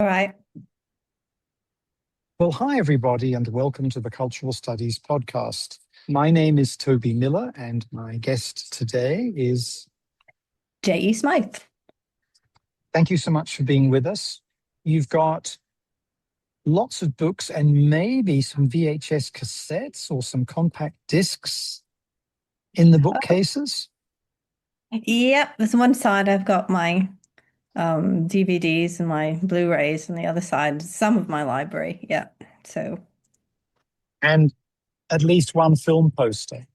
right. Well, hi, everybody, and welcome to the Cultural Studies podcast. My name is Toby Miller, and my guest today is... J.E. Smyth. Thank you so much for being with us. You've got lots of books and maybe some VHS cassettes or some compact discs in the bookcases. Yep, there's one side I've got my DVDs and my Blu-rays, and the other side, some of my library. Yeah, so And at least one film poster.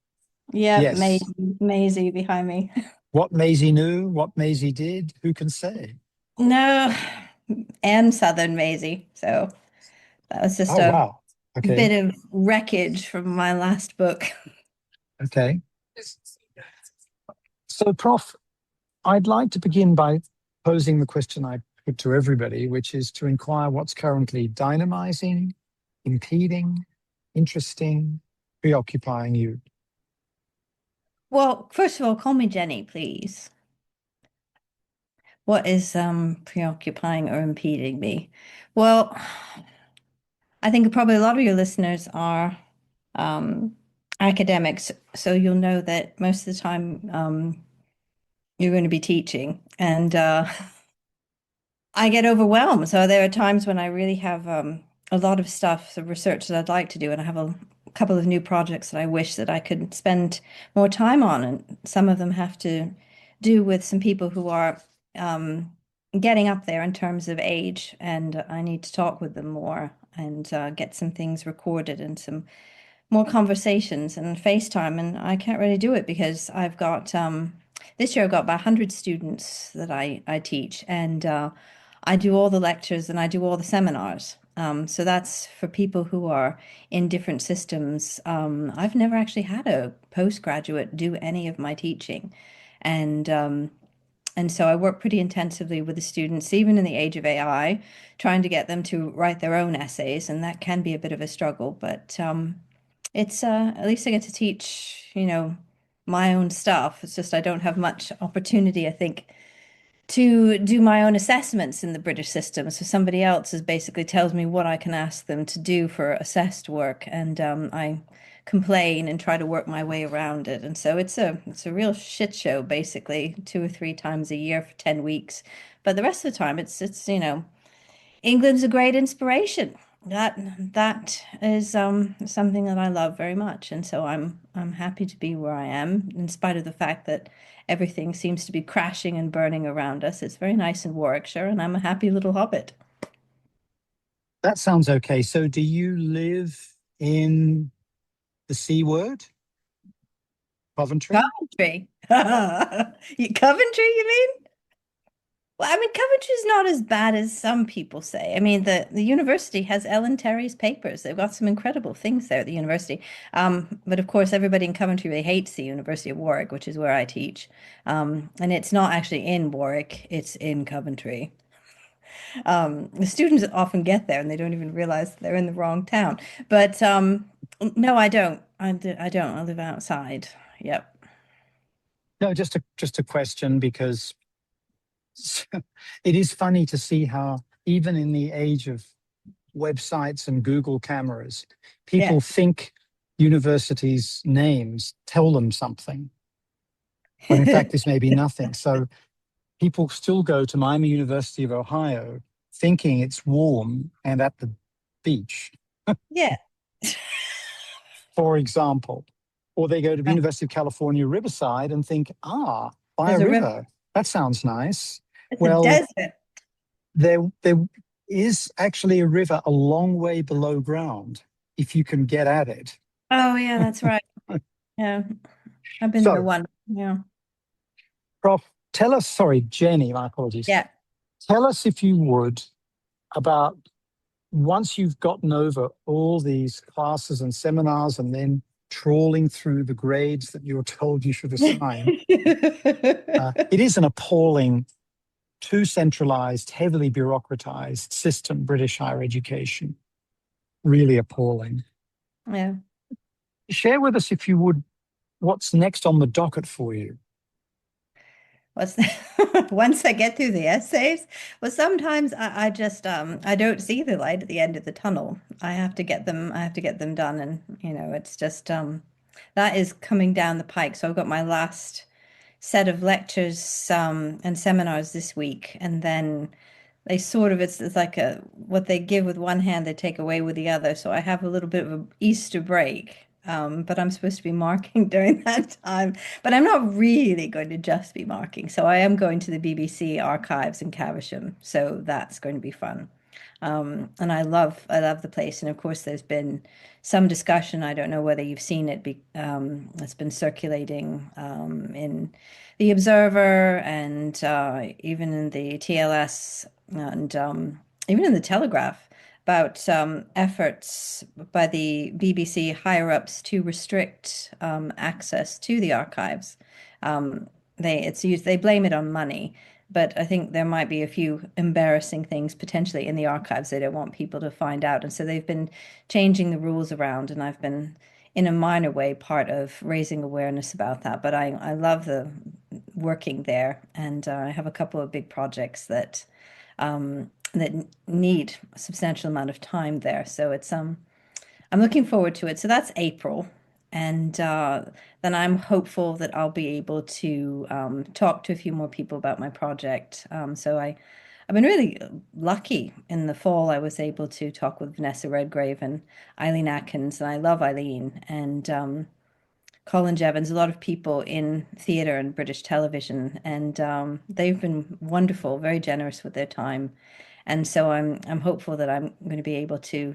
yeah, Yes. Maisie behind me. What Maisie knew, what Maisie did, who can say? No, and Southern Maisie. So that was just Oh, a wow. Okay. bit of wreckage from my last book. Okay. So, Prof, I'd like to begin by posing the question I put to everybody, which is to inquire what's currently dynamizing, impeding, interesting, preoccupying you. Well, first of all, call me Jenny, please. What is preoccupying or impeding me? Well, I think probably a lot of your listeners are academics, so you'll know that most of the time you're going to be teaching, and I get overwhelmed. So there are times when I really have a lot of stuff, the research that I'd like to do, and I have a couple of new projects that I wish that I could spend more time on, and some of them have to do with some people who are getting up there in terms of age, and I need to talk with them more and get some things recorded and some more conversations and FaceTime, and I can't really do it because I've got this year I've got about 100 students that I teach, and I do all the lectures and I do all the seminars. So that's for people who are in different systems. I've never actually had a postgraduate do any of my teaching, and so I work pretty intensively with the students, even in the age of AI, trying to get them to write their own essays, and that can be a bit of a struggle, but it's at least I get to teach, my own stuff. It's just I don't have much opportunity, I think, to do my own assessments in the British system. So somebody else is basically tells me what I can ask them to do for assessed work, and I complain and try to work my way around it. And so it's a real shit show, basically, 2 or 3 times a year for 10 weeks. But the rest of the time, it's England's a great inspiration. That is something that I love very much, and so I'm happy to be where I am, in spite of the fact that everything seems to be crashing and burning around us. It's very nice in Warwickshire, and I'm a happy little hobbit. That sounds okay. So do you live in the C word, Coventry? Coventry. Coventry, you mean? Well, I mean, Coventry's not as bad as some people say. I mean, the university has Ellen Terry's papers. They've got some incredible things there at the university. But of course, everybody in Coventry really hates the University of Warwick, which is where I teach. And it's not actually in Warwick, it's in Coventry. The students often get there and they don't even realize they're in the wrong town. But no, I don't. I don't. I live outside. Yep. No, just a question, because it is funny to see how even in the age of websites and Google cameras, Yeah. people think universities' names tell them something, when in fact this may be nothing. So people still go to Miami University of Ohio thinking it's warm and at the beach, Yeah. for example. Or they go to the University of California, Riverside, and think, by a There's a river. river, that sounds nice. It's a Well, desert. there is actually a river a long way below ground, if you can get at it. Oh, yeah, that's right. Yeah, I've been there So, once. Yeah. Prof, tell us, sorry, Jenny, my apologies. Yeah. Tell us, if you would, about once you've gotten over all these classes and seminars and then trawling through the grades that you're told you should assign, it is an appalling, too centralized, heavily bureaucratized system, British higher education. Really appalling. Yeah. Share with us, if you would, what's next on the docket for you. what's once I get through the essays, well, sometimes I just I don't see the light at the end of the tunnel. I have to get them done, and it's just that is coming down the pike. So I've got my last set of lectures and seminars this week, and then they sort of it's like a what they give with one hand, they take away with the other. So I have a little bit of an Easter break, but I'm supposed to be marking during that time. But I'm not really going to just be marking. So I am going to the BBC archives in Caversham. So that's going to be fun. And I love the place. And of course, there's been some discussion. I don't know whether you've seen it. It's been circulating in the Observer and even in the TLS and even in the Telegraph about efforts by the BBC higher ups to restrict access to the archives. They blame it on money, but I think there might be a few embarrassing things potentially in the archives they don't want people to find out. And so they've been changing the rules around, and I've been, in a minor way, part of raising awareness about that. But I love the working there, and I have a couple of big projects that need a substantial amount of time there. So I'm looking forward to it. So that's April. And then I'm hopeful that I'll be able to talk to a few more people about my project. I've been really lucky in the fall. I was able to talk with Vanessa Redgrave and Eileen Atkins, and I love Eileen and Colin Jevons, a lot of people in theatre and British television, and they've been wonderful, very generous with their time. And so I'm hopeful that I'm going to be able to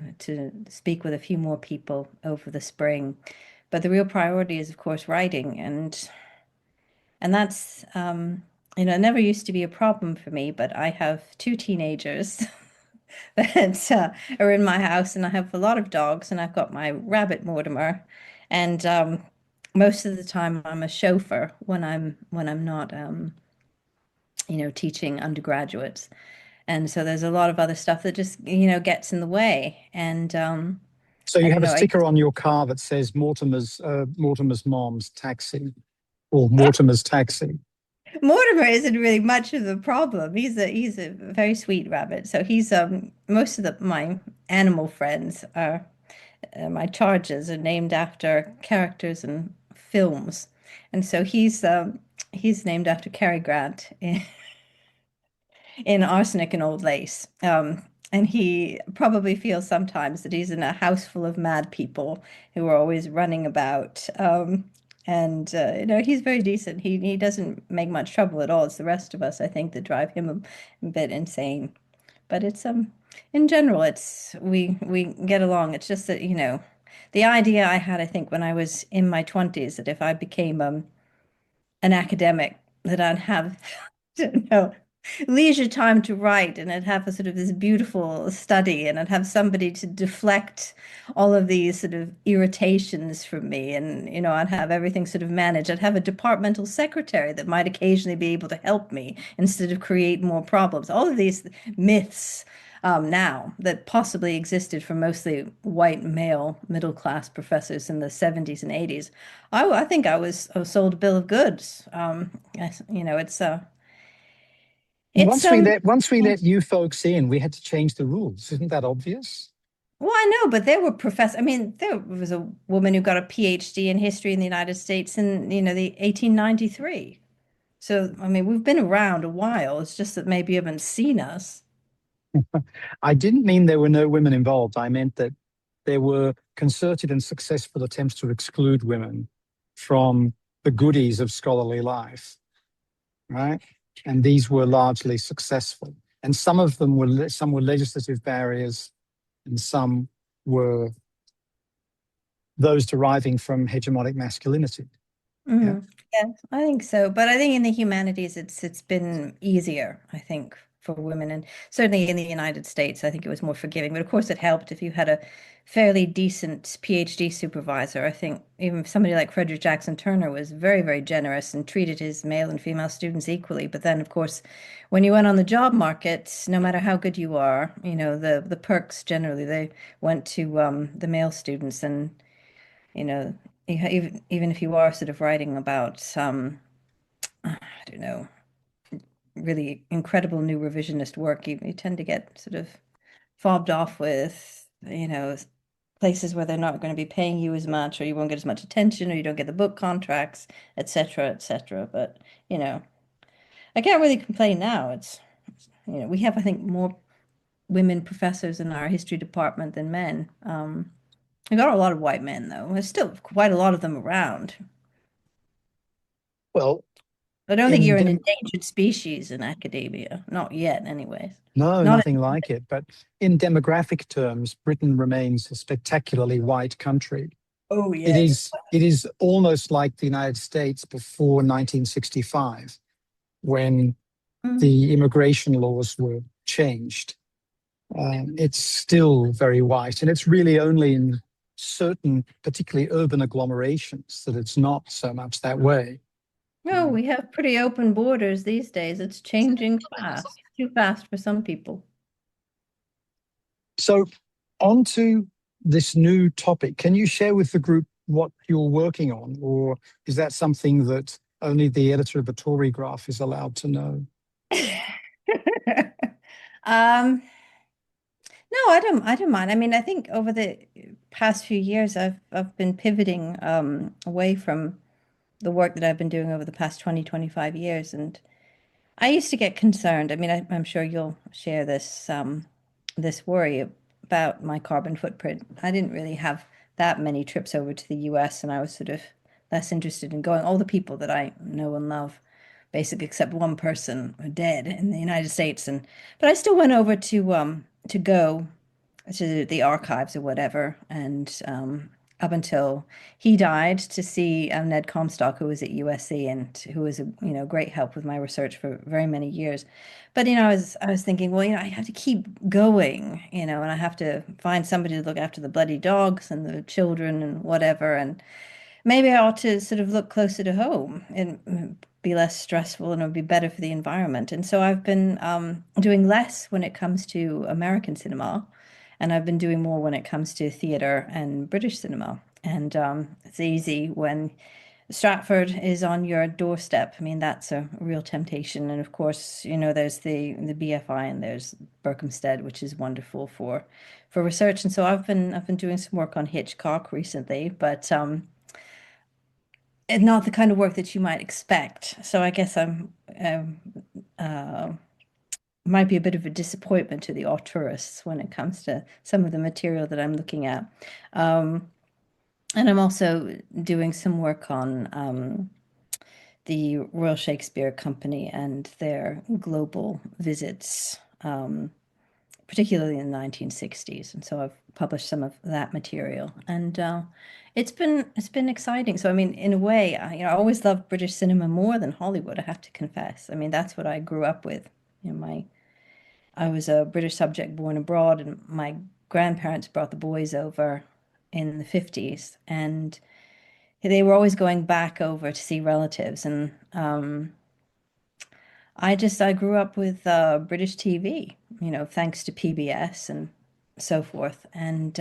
speak with a few more people over the spring. But the real priority is, of course, writing, and that's it never used to be a problem for me, but I have two teenagers that are in my house, and I have a lot of dogs, and I've got my rabbit Mortimer, and most of the time I'm a chauffeur when I'm not teaching undergraduates. And so there's a lot of other stuff that just, gets in the way. And So I you don't have a know. sticker on your car that says Mortimer's mom's taxi or Mortimer's taxi. Mortimer isn't really much of the problem. He's a very sweet rabbit. So he's most of my animal friends are my charges are named after characters in films, and so he's named after Cary Grant in Arsenic and Old Lace. And he probably feels sometimes that he's in a house full of mad people who are always running about. And he's very decent. He doesn't make much trouble at all. It's the rest of us, I think, that drive him a bit insane. But it's in general, it's we get along. It's just that, the idea I had, I think, when I was in my 20s, that if I became an academic, that I'd have, don't know, leisure time to write, and I'd have a sort of this beautiful study, and I'd have somebody to deflect all of these sort of irritations from me, and I'd have everything sort of managed. I'd have a departmental secretary that might occasionally be able to help me instead of create more problems. All of these myths now that possibly existed for mostly white male middle class professors in the 70s and 80s. I think I was sold a bill of goods. It's Once we let you folks in, we had to change the rules. Isn't that obvious? well, I know, but there were professors. I mean, there was a woman who got a PhD in history in the United States in, the 1893. So, I mean, we've been around a while. It's just that maybe you haven't seen us. I didn't mean there were no women involved. I meant that there were concerted and successful attempts to exclude women from the goodies of scholarly life, right? And these were largely successful. And some were legislative barriers, and some were those deriving from hegemonic masculinity. Yeah. Yeah, I think so. But I think in the humanities, it's been easier, I think, for women. And certainly in the United States, I think it was more forgiving. But of course, it helped if you had a fairly decent PhD supervisor. I think even somebody like Frederick Jackson Turner was very, very generous and treated his male and female students equally. But then, of course, when you went on the job market, no matter how good you are, the perks generally, they went to the male students. And even if you are sort of writing about I don't know, really incredible new revisionist work, you tend to get sort of fobbed off with, places where they're not going to be paying you as much, or you won't get as much attention, or you don't get the book contracts, etc., etc. But, you know, I can't really complain now. We have, I think, more women professors in our history department than men. We got a lot of white men, though. There's still quite a lot of them around. Well, I don't think in you're an dem endangered species in academia. Not yet, anyways. no, Not nothing like it. But in demographic terms, Britain remains a spectacularly white country. Oh, It yes. is it is almost like the United States before 1965, when Mm. the immigration laws were changed. It's still very white, and it's really only in certain, particularly urban agglomerations, that it's not so much that way. No, we have pretty open borders these days. It's changing fast, too fast for some people. So, on to this new topic. Can you share with the group what you're working on, or is that something that only the editor of a Tory graph is allowed to know? Um, no, I don't mind. I mean, I think over the past few years I've been pivoting away from the work that I've been doing over the past 20, 25 years. And I used to get concerned. I mean, I'm sure you'll share this worry about my carbon footprint. I didn't really have that many trips over to the US, and I was sort of less interested in going. All the people that I know and love, basically except one person, are dead in the United States. But I still went over to go to the archives or whatever, and up until he died, to see Ned Comstock, who was at USC and who was a great help with my research for very many years. But I was thinking, well, I have to keep going, and I have to find somebody to look after the bloody dogs and the children and whatever, and maybe I ought to sort of look closer to home and be less stressful, and it would be better for the environment. And so I've been doing less when it comes to American cinema, and I've been doing more when it comes to theater and British cinema. And it's easy when Stratford is on your doorstep. I mean, that's a real temptation. And of course, there's the BFI, and there's Berkhamsted, which is wonderful for research. And so I've been doing some work on Hitchcock recently, but and not the kind of work that you might expect. So I guess uh, might be a bit of a disappointment to the auteurists when it comes to some of the material that I'm looking at. Um, and I'm also doing some work on the Royal Shakespeare Company and their global visits, particularly in the 1960s. And so I've published some of that material, and it's been exciting. So I mean, in a way, I always loved British cinema more than Hollywood, I have to confess. I mean, that's what I grew up with. My I was a British subject born abroad, and my grandparents brought the boys over in the 50s, and they were always going back over to see relatives. And I grew up with British TV, thanks to PBS and so forth. And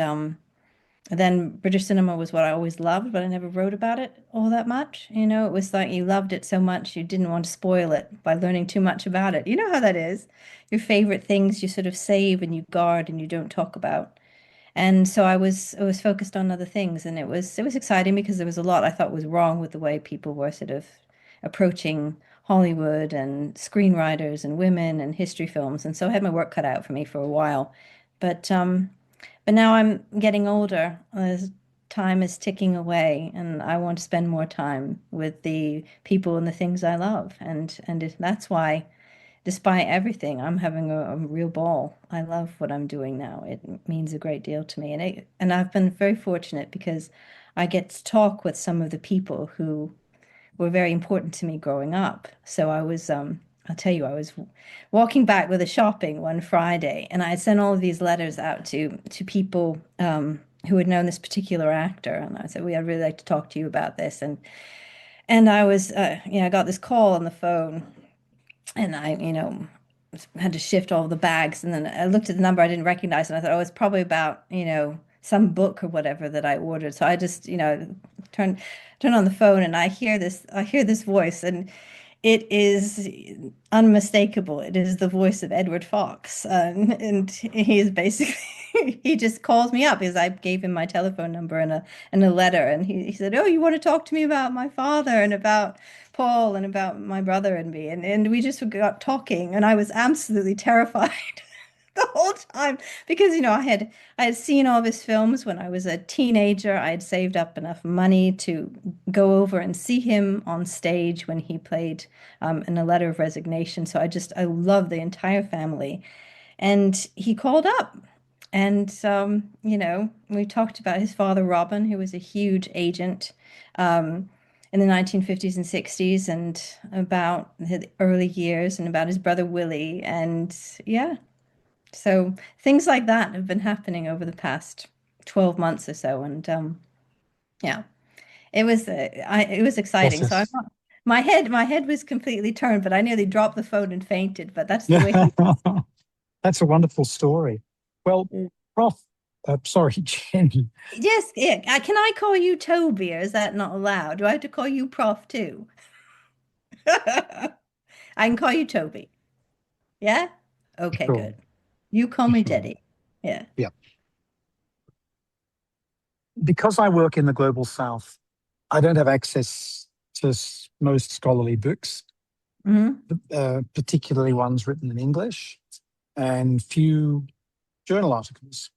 then British cinema was what I always loved, but I never wrote about it all that much. It was like you loved it so much you didn't want to spoil it by learning too much about it. You know how that is. Your favorite things you sort of save and you guard and you don't talk about. And so I was focused on other things, and it was exciting because there was a lot I thought was wrong with the way people were sort of approaching Hollywood and screenwriters and women and history films. And so I had my work cut out for me for a while. But now I'm getting older. As time is ticking away, and I want to spend more time with the people and the things I love. That's why, despite everything, I'm having a real ball. I love what I'm doing now. It means a great deal to me, and I've been very fortunate because I get to talk with some of the people who were very important to me growing up. So I'll tell you, I was walking back with the shopping one Friday, and I had sent all of these letters out to people who had known this particular actor, and I said, "We, I'd really like to talk to you about this." And I got this call on the phone, and I had to shift all the bags, and then I looked at the number I didn't recognize, and I thought, oh, it's probably about some book or whatever that I ordered. So I just turn turn on the phone, and I hear this voice, and It is unmistakable. It is the voice of Edward Fox. And he is basically, he just calls me up because I gave him my telephone number and a letter. And he said, "Oh, you want to talk to me about my father and about Paul and about my brother and me?" And we just got talking. And I was absolutely terrified the whole time because I had seen all of his films when I was a teenager. I had saved up enough money to go over and see him on stage when he played in A Letter of Resignation. So I love the entire family. And he called up and we talked about his father Robin, who was a huge agent in the 1950s and 60s, and about his early years and about his brother Willie. And yeah, so things like that have been happening over the past 12 months or so, and yeah, it was exciting. So I'm Process. not, my head was completely turned, but I nearly dropped the phone and fainted. But that's the way Yeah, he. that's a wonderful story. Well, Mm. Prof, sorry, Jenny. Yes, yeah. Can I call you Toby, or is that not allowed? Do I have to call you Prof too? I can call you Toby. Yeah? Okay, Sure, good. You call me sure. Daddy. Yeah. Yeah. Because I work in the global south, I don't have access to most scholarly books, Hmm. particularly ones written in English, and few journal articles.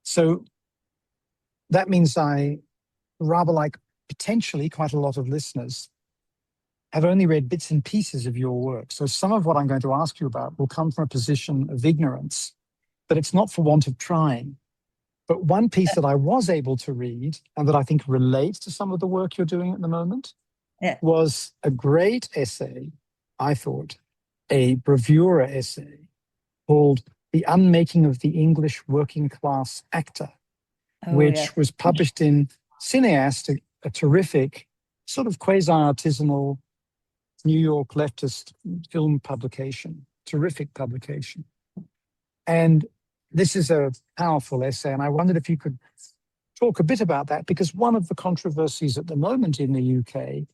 So that means I, rather like potentially quite a lot of listeners, have only read bits and pieces of your work. So some of what I'm going to ask you about will come from a position of ignorance, but it's not for want of trying. But one piece that I was able to read and that I think relates to some of the work you're doing at the moment Yeah. was a great essay, I thought, a bravura essay called The Unmaking of the English Working Class Actor, Oh, which yes. was published in Cineast, a terrific sort of quasi-artisanal New York leftist film publication, terrific publication. And this is a powerful essay, and I wondered if you could talk a bit about that, because one of the controversies at the moment in the UK,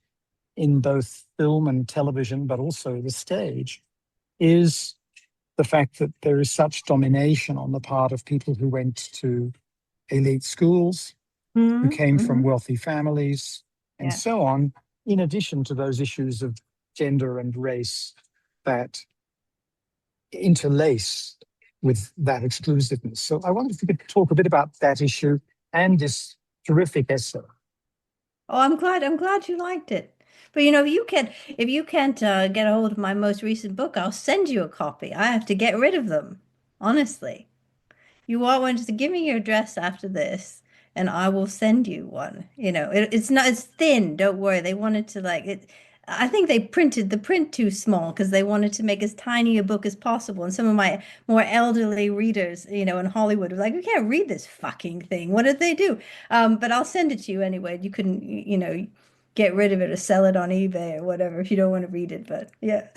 in both film and television, but also the stage, is the fact that there is such domination on the part of people who went to elite schools, who Hmm. came from Hmm. wealthy families, and Yeah. so on, in addition to those issues of gender and race that interlace with that exclusiveness. So I wonder if you could talk a bit about that issue and this terrific essay. Oh, I'm glad you liked it. But if you can't get a hold of my most recent book, I'll send you a copy. I have to get rid of them, honestly. You want one, just give me your address after this, and I will send you one. It's thin. Don't worry. They wanted to like it. I think they printed the print too small because they wanted to make as tiny a book as possible. And some of my more elderly readers, in Hollywood were like, "We can't read this fucking thing. What did they do?" But I'll send it to you anyway. You couldn't, get rid of it or sell it on eBay or whatever if you don't want to read it. But yeah.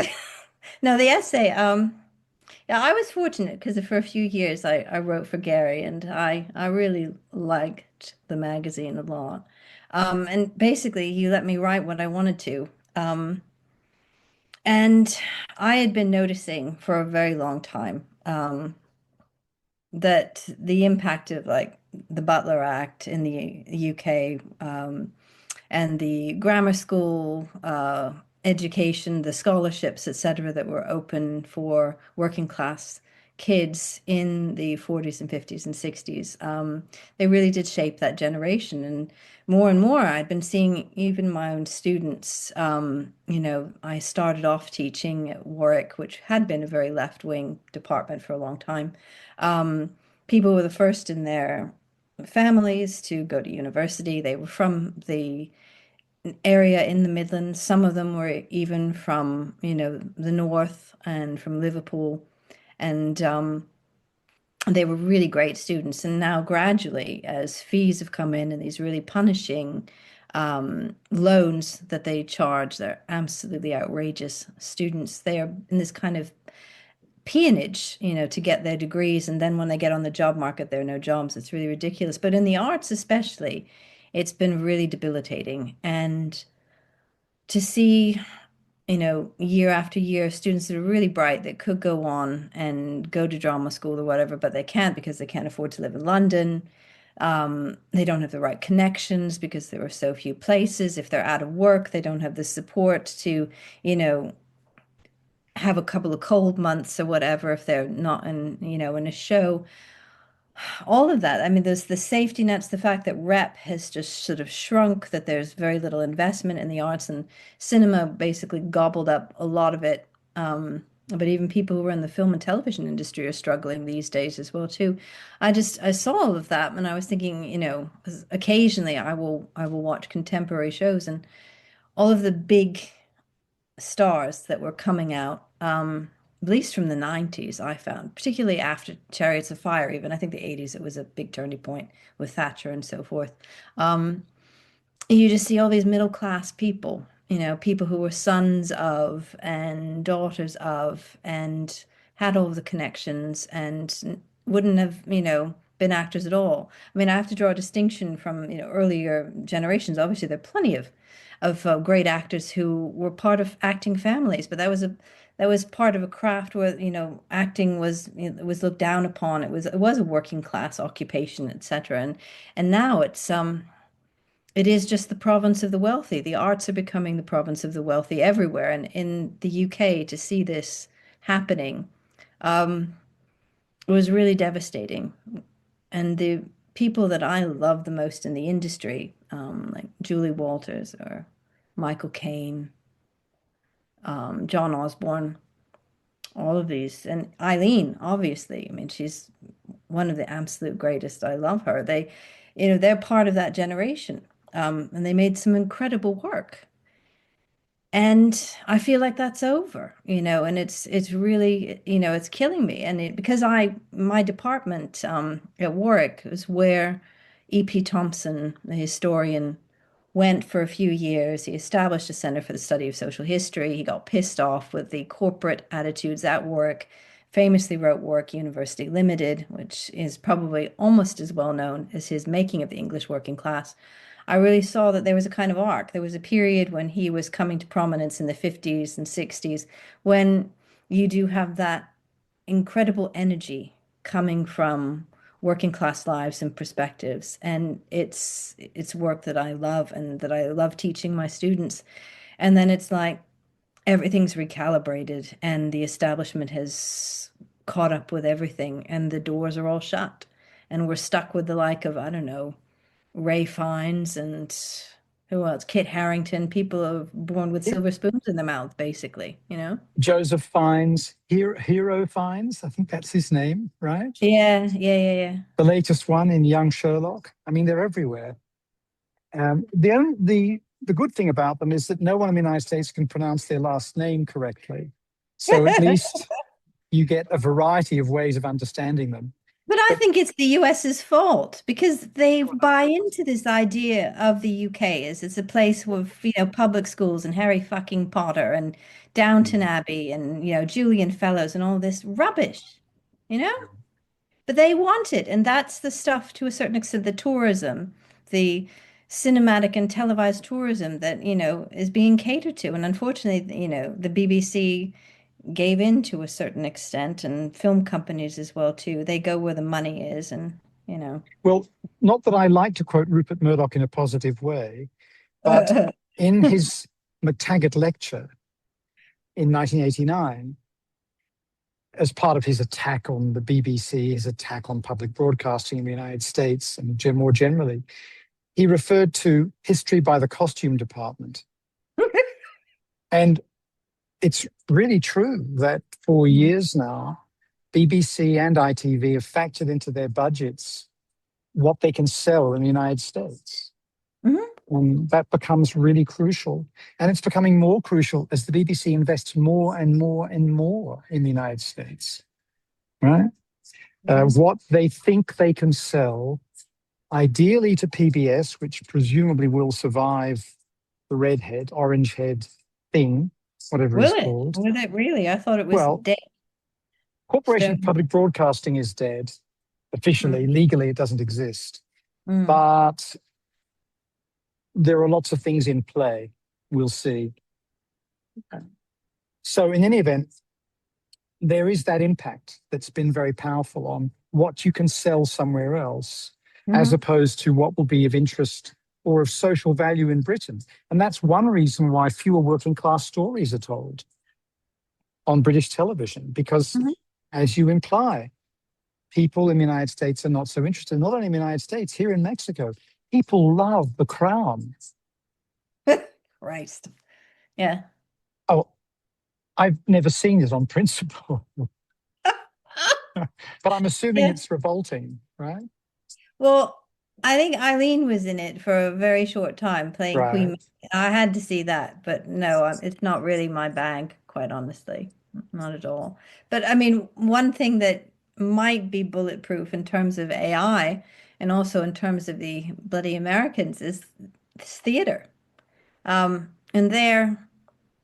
No, the essay. Yeah, I was fortunate because for a few years I wrote for Gary and I really liked the magazine a lot. And basically he let me write what I wanted to. Um, and I had been noticing for a very long time that the impact of like the Butler Act in the UK, and the grammar school education, the scholarships, etc., that were open for working class kids in the 40s and 50s and 60s. They really did shape that generation. And more, I'd been seeing even my own students. I started off teaching at Warwick, which had been a very left-wing department for a long time. People were the first in their families to go to university. They were from the area in the Midlands. Some of them were even from, the north and from Liverpool. And they were really great students. And now, gradually, as fees have come in and these really punishing loans that they charge, they're absolutely outrageous. Students, they are in this kind of peonage, to get their degrees. And then when they get on the job market, there are no jobs. It's really ridiculous. But in the arts, especially, it's been really debilitating. And to see year after year, students that are really bright that could go on and go to drama school or whatever, but they can't because they can't afford to live in London. They don't have the right connections because there are so few places. If they're out of work, they don't have the support to, you know, have a couple of cold months or whatever if they're not in a show. All of that. I mean, there's the safety nets, the fact that rep has just sort of shrunk, that there's very little investment in the arts, and cinema basically gobbled up a lot of it. But even people who are in the film and television industry are struggling these days as well too. I saw all of that and I was thinking, 'cause occasionally I will watch contemporary shows, and all of the big stars that were coming out, at least from the 90s, I found, particularly after Chariots of Fire, even I think the 80s, it was a big turning point with Thatcher and so forth. Um, you just see all these middle class people, people who were sons of and daughters of and had all of the connections and wouldn't have, been actors at all. I mean, I have to draw a distinction from, earlier generations. Obviously, there are plenty of great actors who were part of acting families, but that was part of a craft where, acting was looked down upon. It was a working class occupation, etc. And now it is just the province of the wealthy. The arts are becoming the province of the wealthy everywhere. And in the UK, to see this happening, it was really devastating. And the people that I love the most in the industry, like Julie Walters or Michael Caine, John Osborne, all of these, and Eileen, obviously. I mean, she's one of the absolute greatest. I love her. They're part of that generation, and they made some incredible work. And I feel like that's over, and it's really, it's killing me. And because my department at Warwick is where E.P. Thompson, the historian, went for a few years. He established a Center for the Study of Social History. He got pissed off with the corporate attitudes at Warwick, famously wrote Warwick University Limited, which is probably almost as well known as his Making of the English Working Class. I really saw that there was a kind of arc. There was a period when he was coming to prominence in the 50s and 60s when you do have that incredible energy coming from working class lives and perspectives. And it's work that I love and that I love teaching my students. And then it's like everything's recalibrated and the establishment has caught up with everything and the doors are all shut. And we're stuck with the like of, I don't know, Ray Fiennes and who else? Kit Harington. People are born with Yeah. silver spoons in their mouth, basically. Joseph Fiennes, Hero Fiennes, I think that's his name, right? Yeah, yeah, yeah, yeah. The latest one in Young Sherlock. I mean, they're everywhere. The good thing about them is that no one in the United States can pronounce their last name correctly. So at least you get a variety of ways of understanding them. But I But think it's the US's fault because they buy into this idea of the UK as it's a place with, public schools and Harry fucking Potter and Downton Abbey and, Julian Fellows and all this rubbish, you know? But they want it, and that's the stuff to a certain extent, the tourism, the cinematic and televised tourism that, is being catered to. And unfortunately, the BBC gave in to a certain extent, and film companies as well too. They go where the money is, and you know. well, not that I like to quote Rupert Murdoch in a positive way, but in his McTaggart lecture in 1989, as part of his attack on the BBC, his attack on public broadcasting in the United States and more generally, he referred to history by the costume department. And it's really true that for years now, BBC and ITV have factored into their budgets what they can sell in the United States. Mhm. And that becomes really crucial. And it's becoming more crucial as the BBC invests more and more and more in the United States, right? What they think they can sell, ideally to PBS, which presumably will survive the redhead, orange head thing, whatever it's Will it? called. Will it really? I thought it was Well, dead. Corporation So, for Public Broadcasting is dead. Officially, mm, legally, it doesn't exist. mm. But there are lots of things in play. We'll see. So, in any event, there is that impact that's been very powerful on what you can sell somewhere else, as Hmm. opposed to what will be of interest or of social value in Britain. And that's one reason why fewer working class stories are told on British television, because, Hmm. as you imply, people in the United States are not so interested. Not only in the United States, here in Mexico, people love The Crown. Christ. Yeah. Oh, I've never seen it on principle, but I'm assuming Yeah. it's revolting, right? Well, I think Eileen was in it for a very short time playing Queen Right. Mary. I had to see that, but no, it's not really my bag, quite honestly. Not at all. But I mean, one thing that might be bulletproof in terms of AI and also in terms of the bloody Americans is this theater. And there,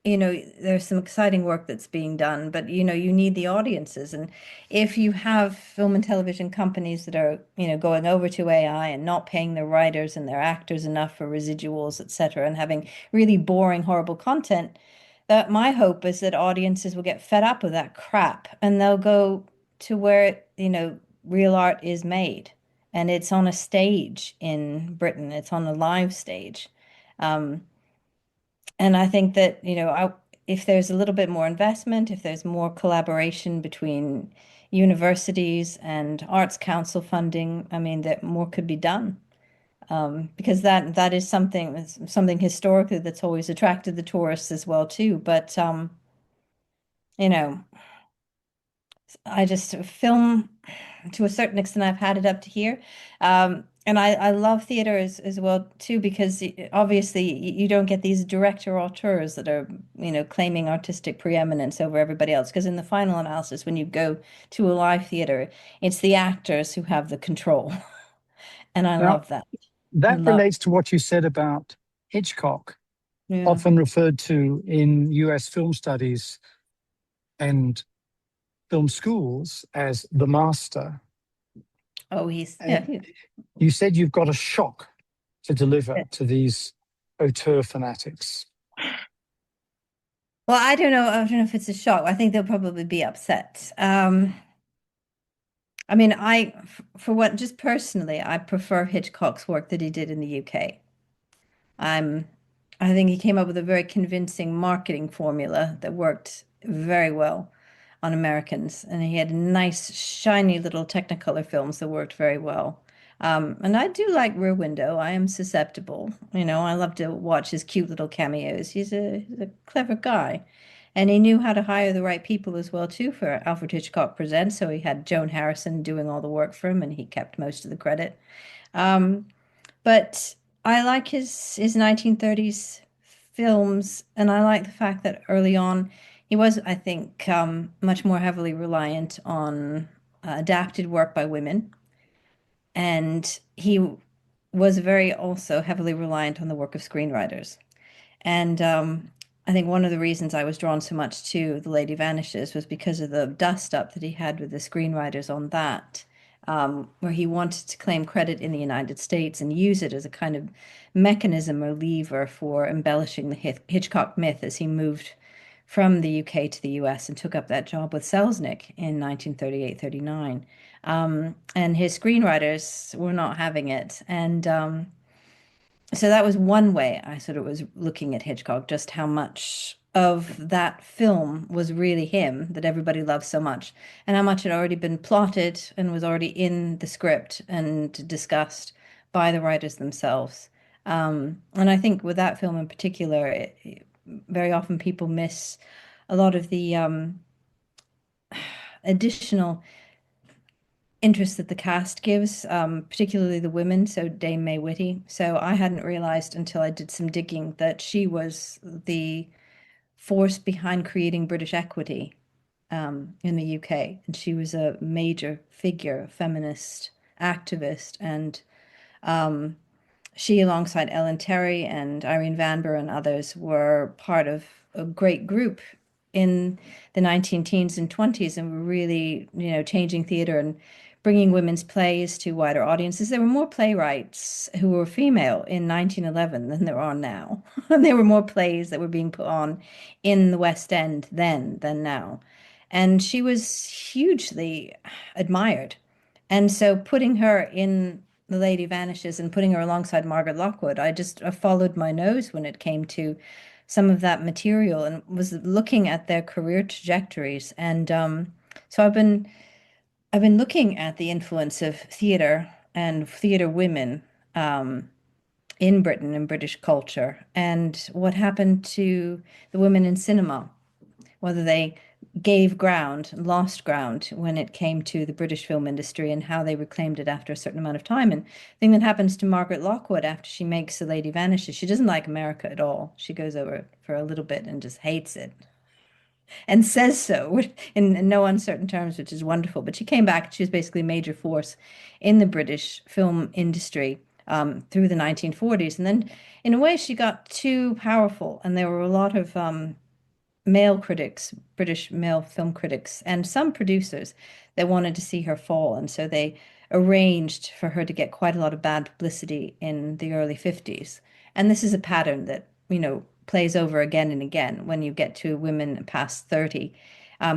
there's some exciting work that's being done, but you need the audiences. And if you have film and television companies that are, going over to AI and not paying their writers and their actors enough for residuals, etc., and having really boring, horrible content, that my hope is that audiences will get fed up with that crap and they'll go to where, real art is made. And it's on a stage in Britain, it's on a live stage. Um, and I think that, if there's a little bit more investment, if there's more collaboration between universities and arts council funding, I mean, that more could be done. Because that is something historically that's always attracted the tourists as well too. But you know, I just film to a certain extent. I've had it up to here. And I love theater as well too, because obviously you don't get these director auteurs that are, claiming artistic preeminence over everybody else. Because in the final analysis, when you go to a live theater, it's the actors who have the control. And I Now, love that. I that love, relates to what you said about Hitchcock, yeah. often referred to in US film studies and film schools as the master. Oh, yeah. You said you've got a shock to deliver to these auteur fanatics. Well, I don't know. I don't know if it's a shock. I think they'll probably be upset. I mean, for what, just personally, I prefer Hitchcock's work that he did in the UK. I'm, I think he came up with a very convincing marketing formula that worked very well on Americans, and he had nice, shiny little Technicolor films that worked very well. And I do like Rear Window. I am susceptible. I love to watch his cute little cameos. He's a clever guy. And he knew how to hire the right people as well, too, for Alfred Hitchcock Presents. So he had Joan Harrison doing all the work for him, and he kept most of the credit. Um, but I like his 1930s films, and I like the fact that early on he was, I think, much more heavily reliant on adapted work by women, and he was very also heavily reliant on the work of screenwriters. And I think one of the reasons I was drawn so much to The Lady Vanishes was because of the dust up that he had with the screenwriters on that, where he wanted to claim credit in the United States and use it as a kind of mechanism or lever for embellishing the Hitchcock myth as he moved from the UK to the US and took up that job with Selznick in 1938, 39. And his screenwriters were not having it. And so that was one way I sort of was looking at Hitchcock, just how much of that film was really him that everybody loved so much, and how much had already been plotted and was already in the script and discussed by the writers themselves. And I think with that film in particular, very often people miss a lot of the additional interest that the cast gives, particularly the women, so Dame May Whitty. So I hadn't realized until I did some digging that she was the force behind creating British equity in the UK. And she was a major figure, feminist activist, and she, alongside Ellen Terry and Irene Vanber and others, were part of a great group in the 19 teens and 20s and were really, changing theater and bringing women's plays to wider audiences. There were more playwrights who were female in 1911 than there are now. And there were more plays that were being put on in the West End then than now. And she was hugely admired. And so putting her in The Lady Vanishes and putting her alongside Margaret Lockwood, I followed my nose when it came to some of that material and was looking at their career trajectories. And so I've been looking at the influence of theater and theater women um, in Britain and British culture, and what happened to the women in cinema, whether they gave ground, lost ground when it came to the British film industry, and how they reclaimed it after a certain amount of time. And the thing that happens to Margaret Lockwood after she makes The Lady Vanishes, she doesn't like America at all. She goes over for a little bit and just hates it and says so in no uncertain terms, which is wonderful. But she came back. She was basically a major force in the British film industry through the 1940s. And then, in a way, she got too powerful, and there were a lot of male critics, British male film critics, and some producers that wanted to see her fall. And so they arranged for her to get quite a lot of bad publicity in the early 50s. And this is a pattern that, plays over again and again when you get to women past 30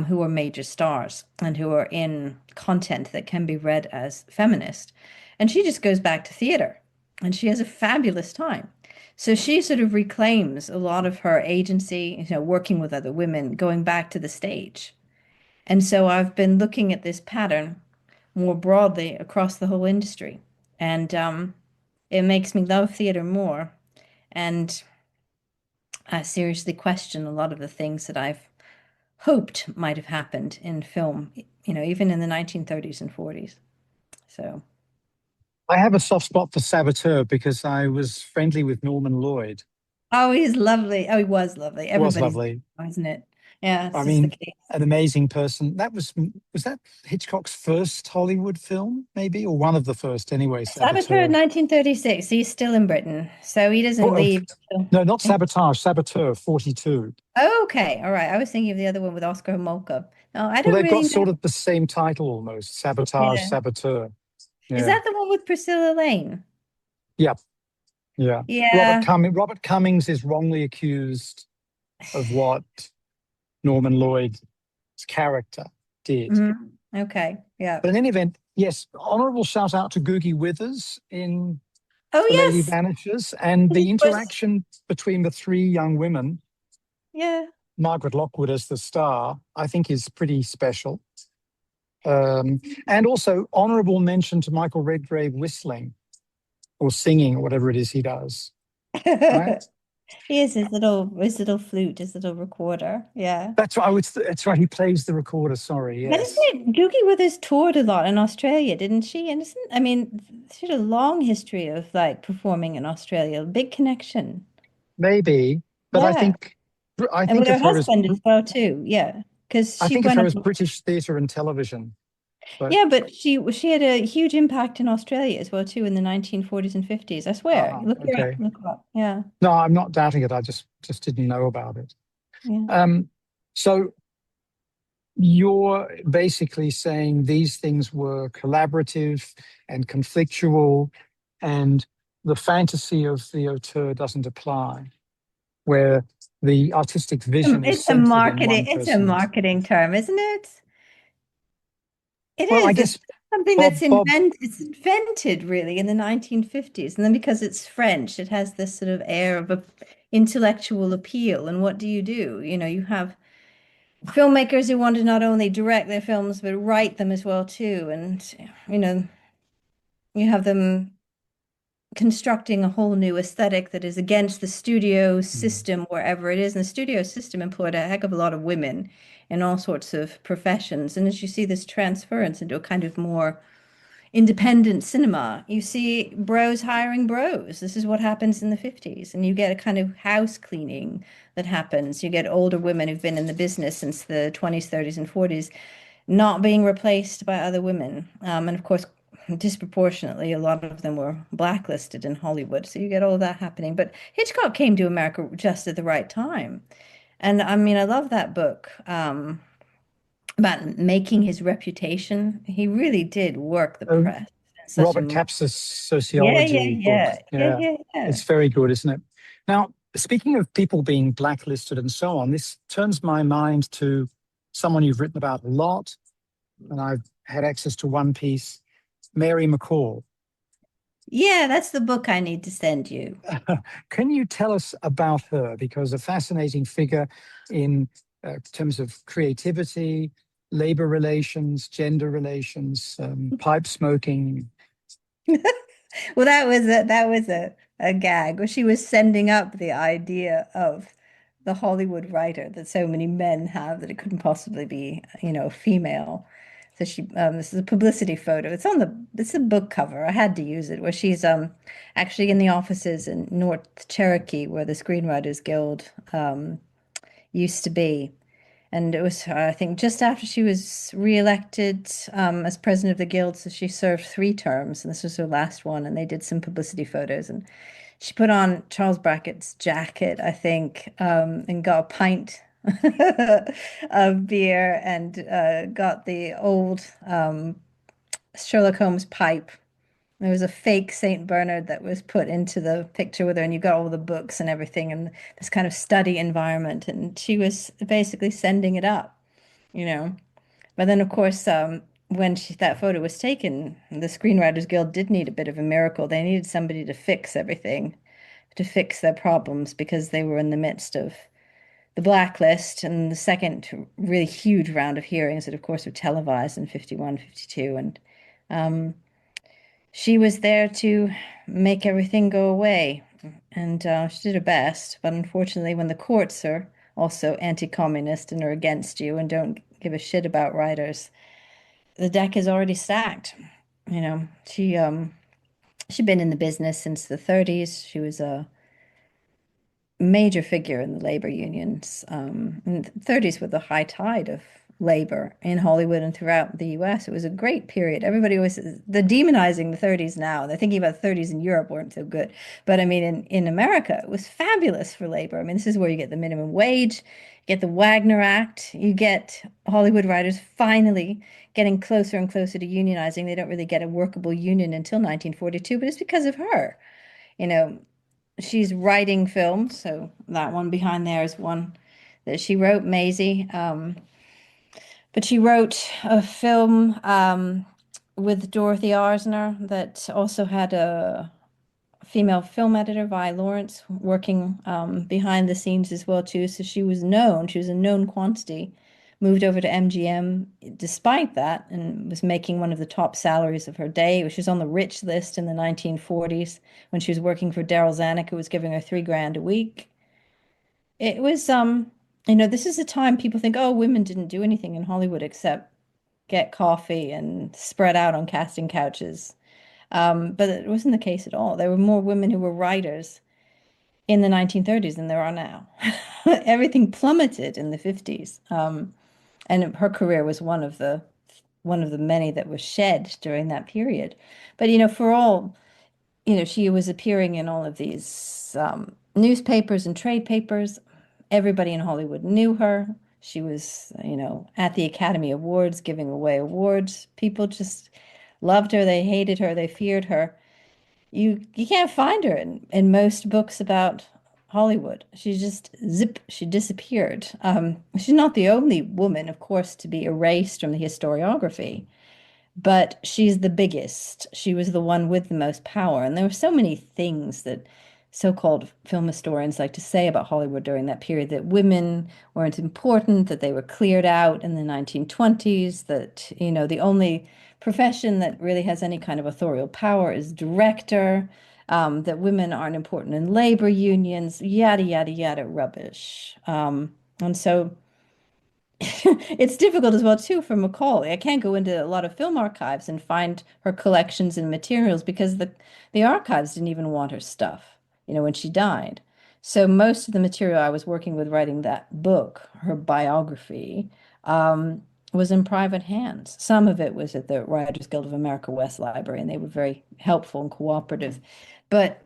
who are major stars and who are in content that can be read as feminist. And she just goes back to theater and she has a fabulous time. So she sort of reclaims a lot of her agency, working with other women, going back to the stage. And so I've been looking at this pattern more broadly across the whole industry. And it makes me love theater more. And I seriously question a lot of the things that I've hoped might have happened in film, even in the 1930s and 40s. So, I have a soft spot for Saboteur because I was friendly with Norman Lloyd. oh, he's lovely. Oh, he was lovely. Was Everybody's, lovely. isn't it? Yeah, it's I just the mean, case. an amazing person. Was that Hitchcock's first Hollywood film, maybe, or one of the first anyway, Saboteur, Saboteur. 1936. He's still in Britain, so he doesn't Oh, leave until. no, not Sabotage, Saboteur, 42. Okay, all right. I was thinking of the other one with Oscar Homolka. No, I Well, don't they've got really sort know. of the same title almost, Sabotage, Yeah. Saboteur. Is Yeah. that the one with Priscilla Lane? Yeah. Yeah. Yeah. Robert Cummings is wrongly accused of what Norman Lloyd's character did. Okay. Yeah. But in any event, yes, honorable shout out to Googie Withers in Oh, The Lady yes. Vanishes, and It the was. interaction between the three young women, Yeah. Margaret Lockwood as the star, I think is pretty special. And also honorable mention to Michael Redgrave whistling or singing or whatever it is he does. Right? He has his little flute, his little recorder. Yeah. That's right. That's right. He plays the recorder. Sorry. But isn't Yes. it Doogie Withers toured a lot in Australia, didn't she? And I mean, she had a long history of like performing in Australia, a big connection. Maybe, but Yeah. I And with think her of her as husband as well too. Yeah. Because I she think of went her on. as British theatre and television. But Yeah, but she had a huge impact in Australia as well too in the 1940s and 50s. I swear. Look her up. okay. Look her up. Yeah. No, I'm not doubting it. I just didn't know about it. Yeah. Um, so you're basically saying these things were collaborative and conflictual, and the fantasy of the auteur doesn't apply, where the artistic vision is centered in one It's a person. marketing term, isn't it? It Well, I is. It's guess something that's Bob, invented really in the 1950s. And then because it's French, it has this sort of air of a intellectual appeal. And what do? You have filmmakers who want to not only direct their films, but write them as well too. And, you know, you have them constructing a whole new aesthetic that is against the studio system wherever it is. And the studio system employed a heck of a lot of women in all sorts of professions. And as you see this transference into a kind of more independent cinema. You see bros hiring bros. This is what happens in the 50s. And you get a kind of house cleaning that happens. You get older women who've been in the business since the 20s, 30s, and 40s not being replaced by other women. And of course, disproportionately, a lot of them were blacklisted in Hollywood. So you get all that happening. But Hitchcock came to America just at the right time. And I mean, I love that book. about making his reputation. He really did work the Oh, press in such a Robert Capsis' yeah, yeah, sociology book. yeah, yeah, Yeah, yeah, yeah. it's very good, isn't it? Now, speaking of people being blacklisted and so on, this turns my mind to someone you've written about a lot, and I've had access to one piece, Mary McCall. Yeah, that's the book I need to send you. Can you tell us about her? Because a fascinating figure in terms of creativity, labor relations, gender relations, pipe smoking. Well, that was a gag where she was sending up the idea of the Hollywood writer that so many men have that it couldn't possibly be, female. So this is a publicity photo. It's a book cover. I had to use it where she's actually in the offices in North Cherokee where the Screenwriters Guild used to be. And it was, I think, just after she was reelected as president of the guild. So she served 3 terms, and this was her last one. And they did some publicity photos. And she put on Charles Brackett's jacket, I think, and got a pint of beer and got the old Sherlock Holmes pipe. There was a fake Saint Bernard that was put into the picture with her, and you got all the books and everything, and this kind of study environment. And she was basically sending it up, you know. But then, of course, when that photo was taken, the Screenwriters Guild did need a bit of a miracle. They needed somebody to fix everything, to fix their problems, because they were in the midst of the blacklist and the second really huge round of hearings that, of course, were televised in 51, 52. And um, she was there to make everything go away. And she did her best. But unfortunately, when the courts are also anti-communist and are against you and don't give a shit about writers, the deck is already stacked. She'd been in the business since the 30s. She was a major figure in the labor unions. In the 30s were the high tide of labor in Hollywood and throughout the US. It was a great period. Everybody was they're demonizing the 30s now. They're thinking about the 30s in Europe weren't so good. But I mean in America it was fabulous for labor. I mean this is where you get the minimum wage, you get the Wagner Act, you get Hollywood writers finally getting closer and closer to unionizing. They don't really get a workable union until 1942, but it's because of her. You know, she's writing films, so that one behind there is one that she wrote, Maisie. But she wrote a film with Dorothy Arzner that also had a female film editor, Vi Lawrence, working behind the scenes as well too. So she was known. She was a known quantity. Moved over to MGM despite that, and was making one of the top salaries of her day. She was on the rich list in the 1940s when she was working for Daryl Zanuck, who was giving her 3 grand a week. It was, this is a time people think, oh, women didn't do anything in Hollywood except get coffee and spread out on casting couches. But it wasn't the case at all. There were more women who were writers in the 1930s than there are now. Everything plummeted in the 50s. And her career was one of the many that was shed during that period. But for all, she was appearing in all of these newspapers and trade papers. Everybody in Hollywood knew her. She was, at the Academy Awards giving away awards. People just loved her. They hated her. They feared her. You can't find her in most books about Hollywood. She just she disappeared. She's not the only woman, of course, to be erased from the historiography, but she's the biggest. She was the one with the most power. And there were so many things that so-called film historians like to say about Hollywood during that period, that women weren't important, that they were cleared out in the 1920s, that, the only profession that really has any kind of authorial power is director, that women aren't important in labor unions, yada, yada, yada, rubbish. And so it's difficult as well too for Macaulay. I can't go into a lot of film archives and find her collections and materials because the archives didn't even want her stuff, when she died. So most of the material I was working with writing that book, her biography, was in private hands. Some of it was at the Writers Guild of America West Library, and they were very helpful and cooperative. But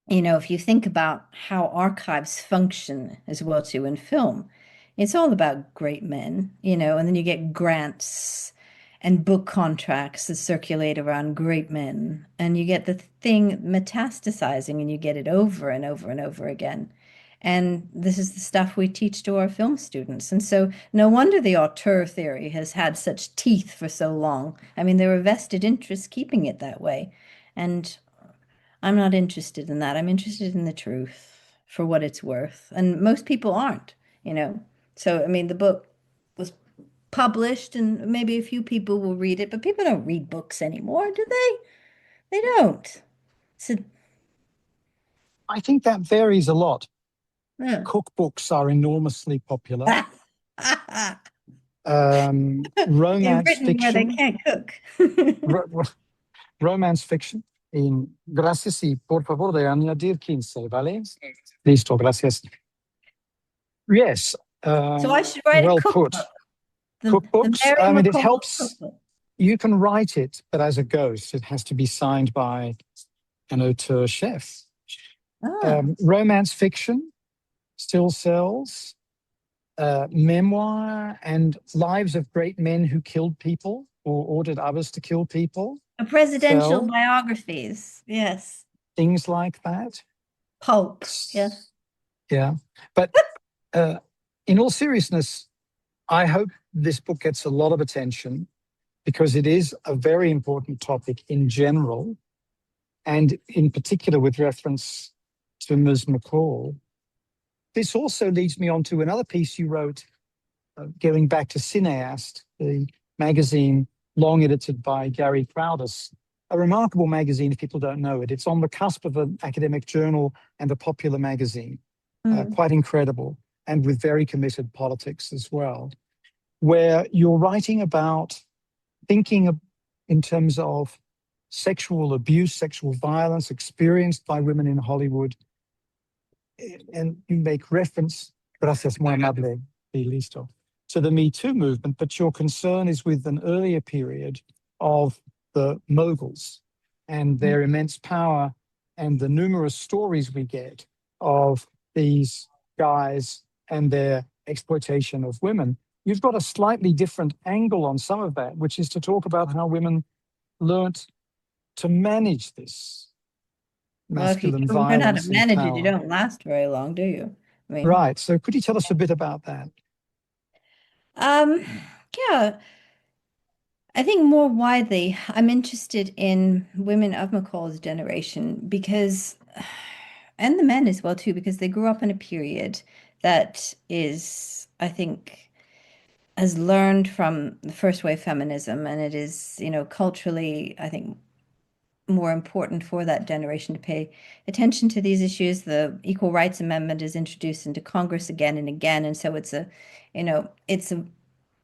if you think about how archives function as well too in film, It's all about great men, and then you get grants and book contracts that circulate around great men, and you get the thing metastasizing, and you get it over and over and over again. And this is the stuff we teach to our film students. And so, no wonder the auteur theory has had such teeth for so long. I mean, there were vested interests keeping it that way. And I'm not interested in that. I'm interested in the truth for what it's worth. And most people aren't, you know. So, I mean, the book was published and maybe a few people will read it, but people don't read books anymore, do they? They don't. So, I think that varies a lot. yeah. Cookbooks are enormously popular. They're Romance written where they fiction, can't cook. ro- romance fiction. Gracias y por favor de añadir 15, ¿vale? Listo, gracias. Yes, So I should write a well cookbook, put. the Cookbooks, Mary I mean, it McCall helps. cookbook. You can write it, but as a ghost, it has to be signed by an auteur chef. Ah, Romance fiction still sells. Memoir and lives of great men who killed people or ordered others to kill people a presidential sell. biographies. Yes. Things like that. Pulp. Yes. Yeah. But uh, in all seriousness, I hope this book gets a lot of attention because it is a very important topic in general, and in particular with reference to Ms. McCall. This also leads me on to another piece you wrote, going back to Cineast, the magazine long edited by Gary Crowdis, a remarkable magazine if people don't know it. It's on the cusp of an academic journal and a popular magazine, Mm. quite incredible, and with very committed politics as well, where you're writing about thinking in terms of sexual abuse, sexual violence experienced by women in Hollywood. And you make reference, gracias, muy amable, y listo, to the Me Too movement, but your concern is with an earlier period of the moguls and their immense power and the numerous stories we get of these guys and their exploitation of women. You've got a slightly different angle on some of that, which is to talk about how women learnt to manage this Well, if you masculine don't learn how to violence and manage it, you power. don't last very long, do you? I mean, Right. So could you tell us a bit about that? um, yeah, I think more widely, I'm interested in women of McCall's generation because, and the men as well too, because they grew up in a period that is, I think, has learned from the first wave feminism, and it is, culturally, I think, more important for that generation to pay attention to these issues. The Equal Rights Amendment is introduced into Congress again and again, and so it's a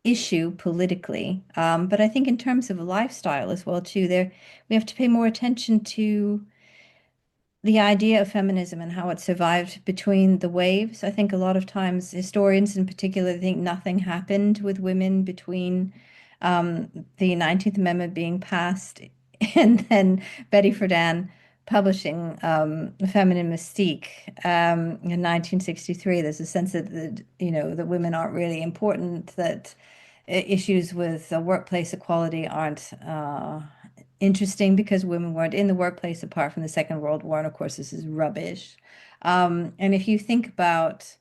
issue politically. But I think in terms of lifestyle as well too, there we have to pay more attention to the idea of feminism and how it survived between the waves. I think a lot of times historians in particular think nothing happened with women between the 19th Amendment being passed and then Betty Friedan publishing The Feminine Mystique in 1963. There's a sense that women aren't really important, that issues with workplace equality aren't interesting because women weren't in the workplace apart from the Second World War. And of course, this is rubbish. And if you think about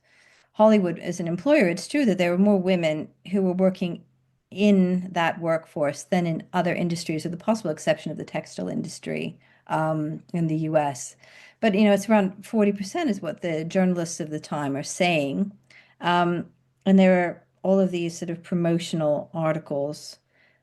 Hollywood as an employer, it's true that there were more women who were working in that workforce than in other industries, with the possible exception of the textile industry in the US. But it's around 40% is what the journalists of the time are saying. Um, and there are all of these sort of promotional articles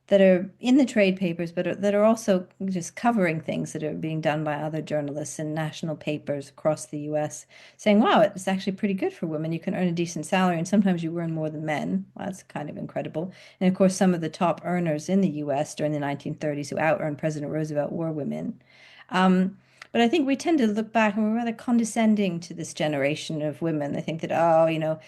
that are in the trade papers, but that are also just covering things that are being done by other journalists in national papers across the US, saying, wow, it's actually pretty good for women. You can earn a decent salary, and sometimes you earn more than men. Well, that's kind of incredible. And of course, some of the top earners in the US during the 1930s who out-earned President Roosevelt were women. But I think we tend to look back and we're rather condescending to this generation of women. They think that, oh,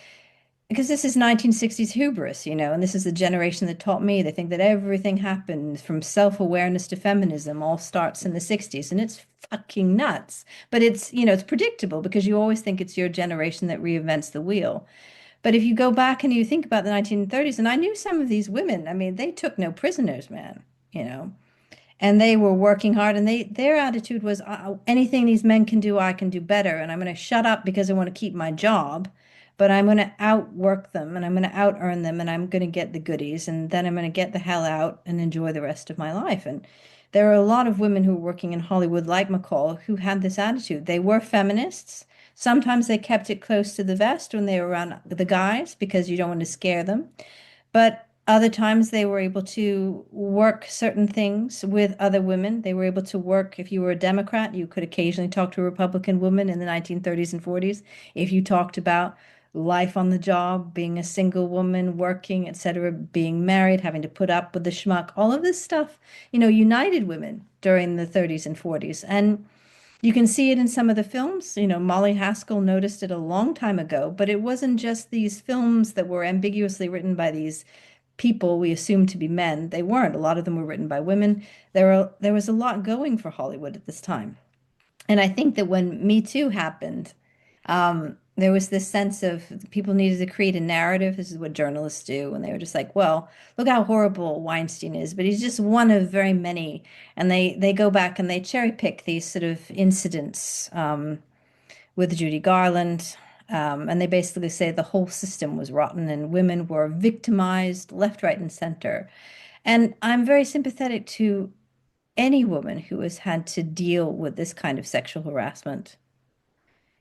because this is 1960s hubris, and this is the generation that taught me. They think that everything happened from self-awareness to feminism all starts in the 60s, and it's fucking nuts. But it's predictable because you always think it's your generation that reinvents the wheel. But if you go back and you think about the 1930s, and I knew some of these women, I mean, they took no prisoners, man, you know, and they were working hard, and their attitude was, anything these men can do, I can do better, and I'm going to shut up because I want to keep my job, but I'm going to outwork them, and I'm going to out earn them, and I'm going to get the goodies, and then I'm going to get the hell out and enjoy the rest of my life. And there are a lot of women who were working in Hollywood, like McCall, who had this attitude. They were feminists. Sometimes they kept it close to the vest when they were around the guys because you don't want to scare them. But other times they were able to work certain things with other women. They were able to work, if you were a Democrat, you could occasionally talk to a Republican woman in the 1930s and 40s. If you talked about life on the job, being a single woman, working, etc., being married, having to put up with the schmuck, all of this stuff, united women during the 30s and 40s. And you can see it in some of the films. Molly Haskell noticed it a long time ago, but it wasn't just these films that were ambiguously written by these people we assumed to be men. They weren't. A lot of them were written by women. There was a lot going for Hollywood at this time. And I think that when Me Too happened, there was this sense of people needed to create a narrative. This is what journalists do. And they were just like, well, look how horrible Weinstein is, but he's just one of very many. And they go back and they cherry pick these sort of incidents with Judy Garland. And they basically say the whole system was rotten and women were victimized left, right, and center. And I'm very sympathetic to any woman who has had to deal with this kind of sexual harassment.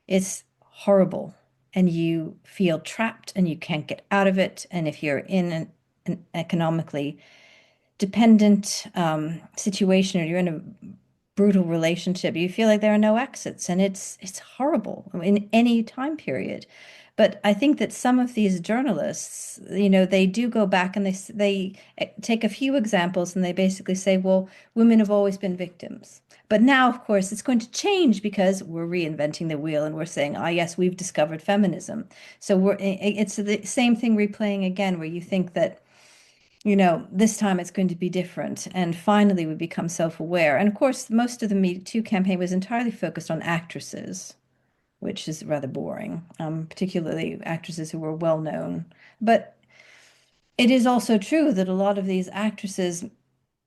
It's horrible. And you feel trapped and you can't get out of it. And if you're in an economically dependent situation, or you're in a brutal relationship, you feel like there are no exits, and it's horrible in any time period. But I think that some of these journalists, they do go back and they take a few examples and they basically say, well, women have always been victims. But now, of course, it's going to change because we're reinventing the wheel and we're saying, ah, yes, we've discovered feminism. So it's the same thing replaying again, where you think that this time it's going to be different. And finally, we become self-aware. And of course, most of the Me Too campaign was entirely focused on actresses, which is rather boring, particularly actresses who were well known. But it is also true that a lot of these actresses,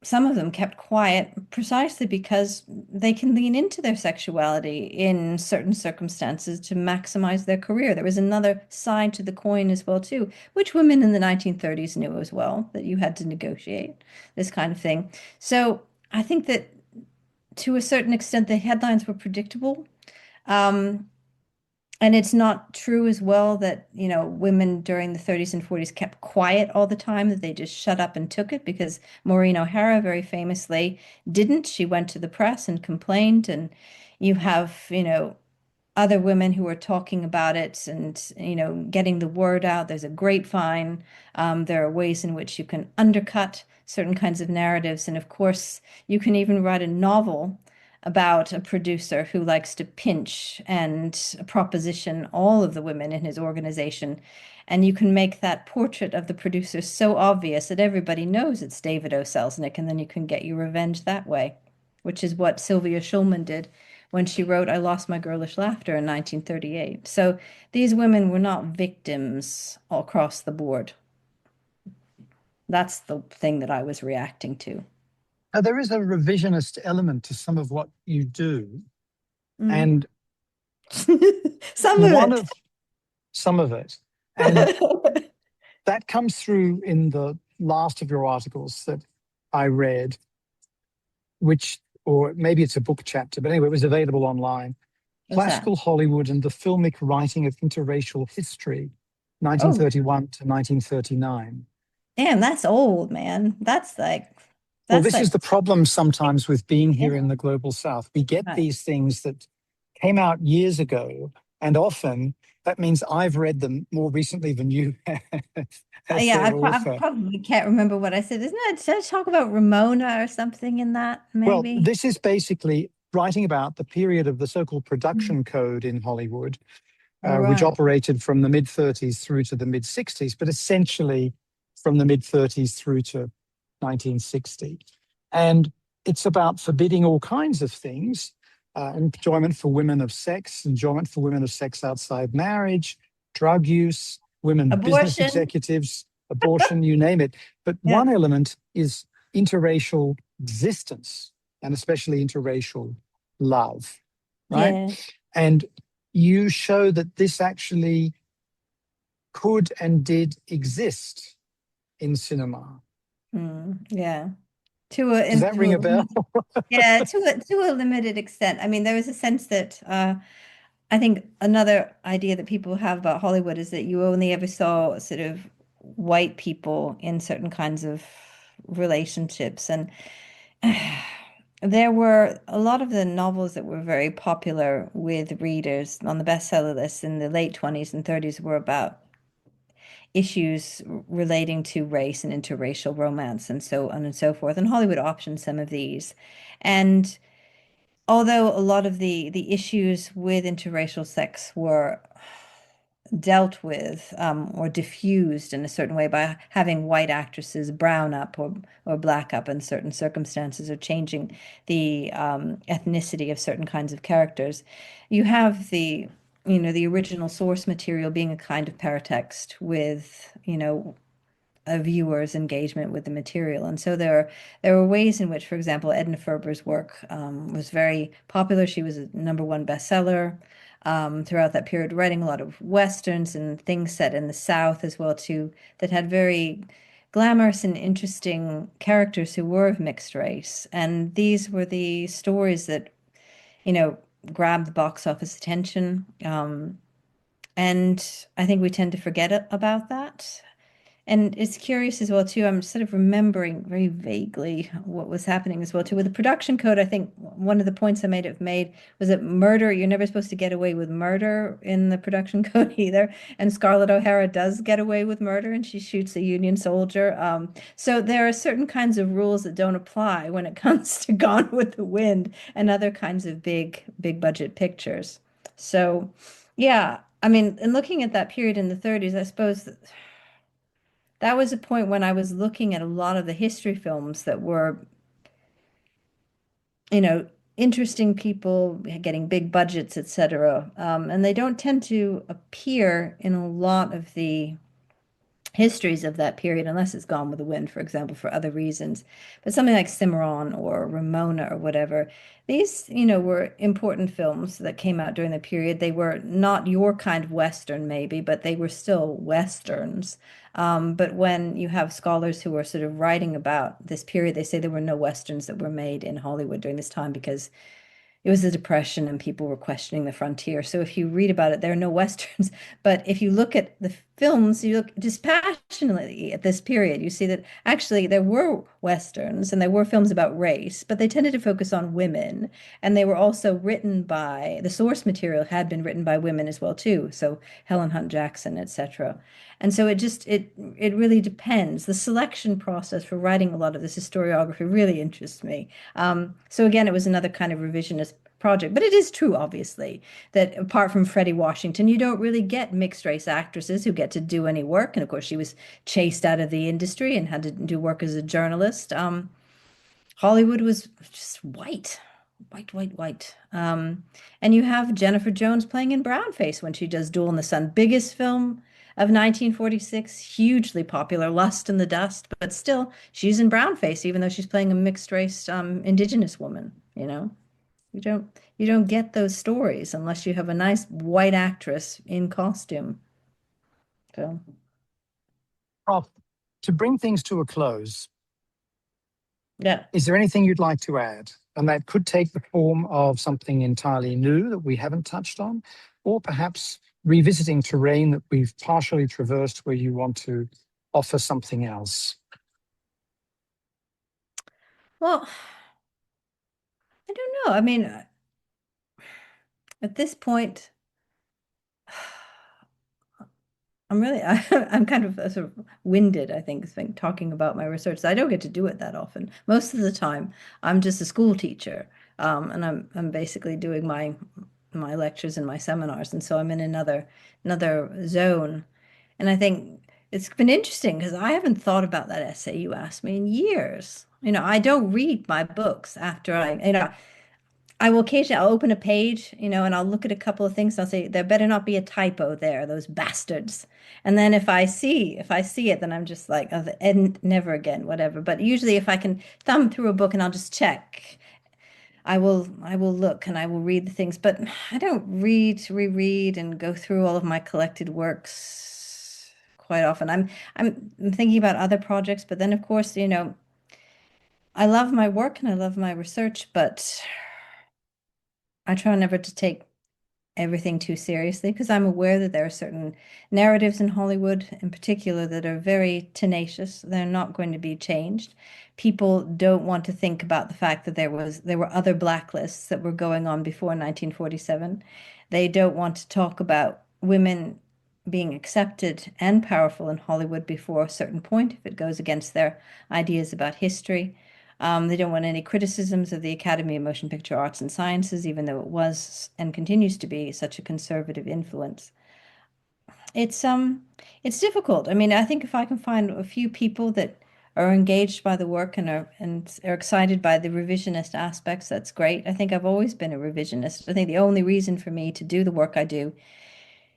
some of them kept quiet precisely because they can lean into their sexuality in certain circumstances to maximize their career. There was another side to the coin as well, too, which women in the 1930s knew as well, that you had to negotiate this kind of thing. So I think that to a certain extent, the headlines were predictable. Um, and it's not true as well that, women during the 30s and 40s kept quiet all the time, that they just shut up and took it, because Maureen O'Hara very famously didn't. She went to the press and complained, and you have, other women who are talking about it and, getting the word out. There's a grapevine. There are ways in which you can undercut certain kinds of narratives. And of course, you can even write a novel about a producer who likes to pinch and proposition all of the women in his organization. And you can make that portrait of the producer so obvious that everybody knows it's David O. Selznick, and then you can get your revenge that way, which is what Sylvia Shulman did when she wrote I Lost My Girlish Laughter in 1938. So these women were not victims all across the board. That's the thing that I was reacting to. Now, there is a revisionist element to some of what you do, Mm. and Some of one it. of some of it, and that comes through in the last of your articles that I read, which, or maybe it's a book chapter, but anyway, it was available online. What's that? Classical Hollywood and the Filmic Writing of Interracial History, Oh, 1931 to 1939. damn, that's old, man. Well, That's this is like, the problem sometimes with being here yeah, in the global south. We get right. these things that came out years ago, and often that means I've read them more recently than you have as Yeah, their I author. probably can't remember what I said. Isn't it? Did I talk about Ramona or something in that, Well, maybe? this is basically writing about the period of the so-called Mm. production code in Hollywood, Oh, which right. operated from the mid 30s through to the mid 60s, but essentially from the mid 30s through to 1960. And it's about forbidding all kinds of things, enjoyment for women of sex, enjoyment for women of sex outside marriage, drug use, women business Abortion. executives, abortion, you name it. But Yeah. one element is interracial existence, and especially interracial love, right? Yeah. And you show that this actually could and did exist in cinema. Yeah. To a, Does that to ring a a bell? yeah, to a limited extent. I mean, there was a sense that I think another idea that people have about Hollywood is that you only ever saw sort of white people in certain kinds of relationships. And there were a lot of the novels that were very popular with readers on the bestseller list in the late 20s and 30s were about issues relating to race and interracial romance and so on and so forth. And Hollywood optioned some of these. And although a lot of the issues with interracial sex were dealt with or diffused in a certain way by having white actresses brown up or black up in certain circumstances or changing the ethnicity of certain kinds of characters, you have the original source material being a kind of paratext with, a viewer's engagement with the material. And so there were ways in which, for example, Edna Ferber's work was very popular. She was a #1 bestseller throughout that period, writing a lot of westerns and things set in the South as well too, that had very glamorous and interesting characters who were of mixed race. And these were the stories that, you know, grabbed the box office attention. And I think we tend to forget about that. And it's curious as well too. I'm sort of remembering very vaguely what was happening as well too with the production code. I think one of the points I made have made was that murder. You're never supposed to get away with murder in the production code either. And Scarlett O'Hara does get away with murder, and she shoots a Union soldier. So there are certain kinds of rules that don't apply when it comes to Gone with the Wind and other kinds of big budget pictures. So, yeah. I mean, in looking at that period in the 30s, I suppose that was a point when I was looking at a lot of the history films that were, you know, interesting people getting big budgets, etc. And they don't tend to appear in a lot of the histories of that period, unless it's Gone with the Wind, for example, for other reasons. But something like Cimarron or Ramona or whatever, these, were important films that came out during the period. They were not your kind of Western, maybe, but they were still Westerns. But when you have scholars who are sort of writing about this period, they say there were no Westerns that were made in Hollywood during this time because it was the Depression and people were questioning the frontier. So if you read about it, there are no Westerns. But if you look at the films, you look dispassionately at this period, you see that actually there were Westerns and there were films about race, but they tended to focus on women. And they were also written by, the source material had been written by women as well too. So Helen Hunt Jackson, etc. And so it really depends. The selection process for writing a lot of this historiography really interests me. So again, it was another kind of revisionist project. But it is true, obviously, that apart from Freddie Washington, you don't really get mixed race actresses who get to do any work. And of course, she was chased out of the industry and had to do work as a journalist. Hollywood was just white, white, white, white. And you have Jennifer Jones playing in brownface when she does Duel in the Sun, biggest film of 1946, hugely popular, Lust in the Dust, but still she's in brownface, even though she's playing a mixed race indigenous woman, you know. You don't get those stories unless you have a nice white actress in costume. So Prof, to bring things to a close, yeah. is there anything you'd like to add? And that could take the form of something entirely new that we haven't touched on, or perhaps revisiting terrain that we've partially traversed where you want to offer something else. Well, I don't know. I mean, at this point, I'm kind of sort of winded, I think, talking about my research. I don't get to do it that often. Most of the time, I'm just a school teacher, and I'm basically doing my lectures and my seminars, and so I'm in another zone. And I think it's been interesting because I haven't thought about that essay you asked me in years. I don't read my books after I will occasionally I'll open a page, and I'll look at a couple of things. And I'll say there better not be a typo there, those bastards. And then if I see it, then I'm just like, oh, and never again, whatever. But usually, if I can thumb through a book and I'll just check, I will look and I will read the things. But I don't reread, and go through all of my collected works quite often. I'm thinking about other projects, but then of course, I love my work and I love my research, but I try never to take everything too seriously because I'm aware that there are certain narratives in Hollywood in particular that are very tenacious. They're not going to be changed. People don't want to think about the fact that there were other blacklists that were going on before 1947. They don't want to talk about women being accepted and powerful in Hollywood before a certain point if it goes against their ideas about history. They don't want any criticisms of the Academy of Motion Picture Arts and Sciences, even though it was and continues to be such a conservative influence. It's it's difficult. I mean, I think if I can find a few people that are engaged by the work and are excited by the revisionist aspects, that's great. I think I've always been a revisionist. I think the only reason for me to do the work I do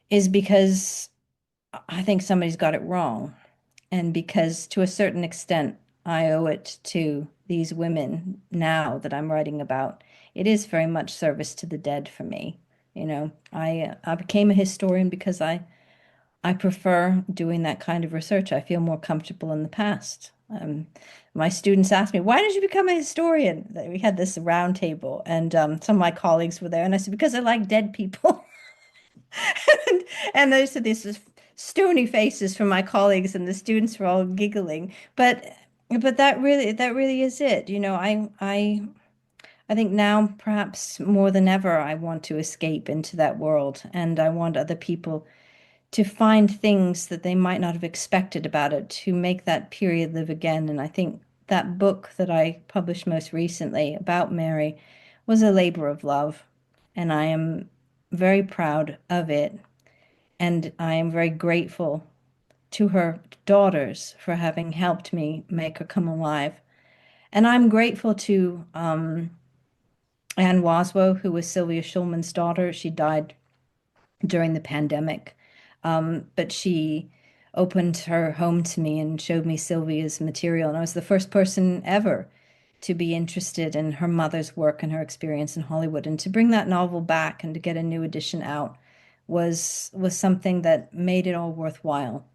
is because I think somebody's got it wrong. And because to a certain extent, I owe it to these women now that I'm writing about. It is very much service to the dead for me. I became a historian because I prefer doing that kind of research. I feel more comfortable in the past. My students asked me, "Why did you become a historian?" We had this round table, and some of my colleagues were there, and I said, "Because I like dead people." And, and they said this is stony faces from my colleagues, and the students were all giggling. But that really is it. I think now perhaps more than ever I want to escape into that world, and I want other people to find things that they might not have expected about it to make that period live again. And I think that book that I published most recently about Mary was a labor of love, and I am very proud of it. And I am very grateful to her daughters for having helped me make her come alive. And I'm grateful to Anne Waslow, who was Sylvia Shulman's daughter. She died during the pandemic, but she opened her home to me and showed me Sylvia's material. And I was the first person ever to be interested in her mother's work and her experience in Hollywood. And to bring that novel back and to get a new edition out was something that made it all worthwhile.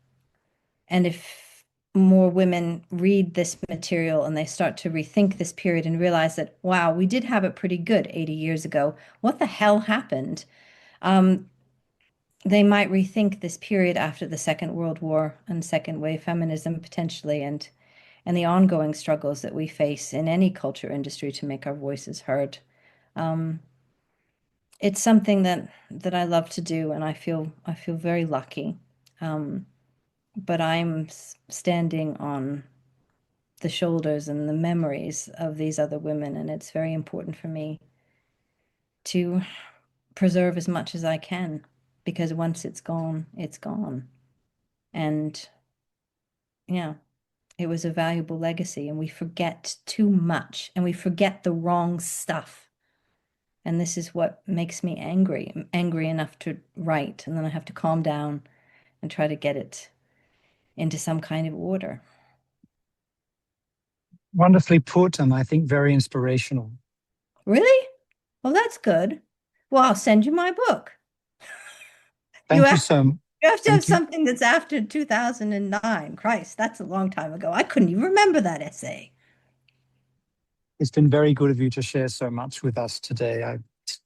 And if more women read this material and they start to rethink this period and realize that, wow, we did have it pretty good 80 years ago. What the hell happened? Um, they might rethink this period after the Second World War and second wave feminism potentially, and the ongoing struggles that we face in any culture industry to make our voices heard. Um, it's something that I love to do, and I feel very lucky. Um, but I'm standing on the shoulders and the memories of these other women, and it's very important for me to preserve as much as I can because once it's gone, it's gone. And yeah, it was a valuable legacy, and we forget too much and we forget the wrong stuff. And this is what makes me angry, angry enough to write, and then I have to calm down and try to get it into some kind of order. Wonderfully put, and I think very inspirational. Really? Well, that's good. Well, I'll send you my book. You Thank you have so you have to have Thank you. something that's after 2009. Christ, that's a long time ago. I couldn't even remember that essay. It's been very good of you to share so much with us today. I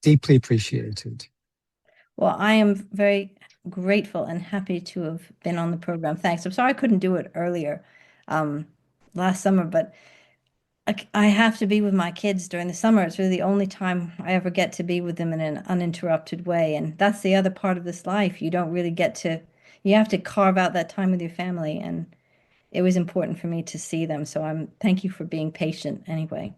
deeply appreciate it. Well, I am very grateful and happy to have been on the program. Thanks. I'm sorry I couldn't do it earlier, um, last summer, but I have to be with my kids during the summer. It's really the only time I ever get to be with them in an uninterrupted way. And that's the other part of this life. You don't really get to, you have to carve out that time with your family. And it was important for me to see them. So thank you for being patient anyway.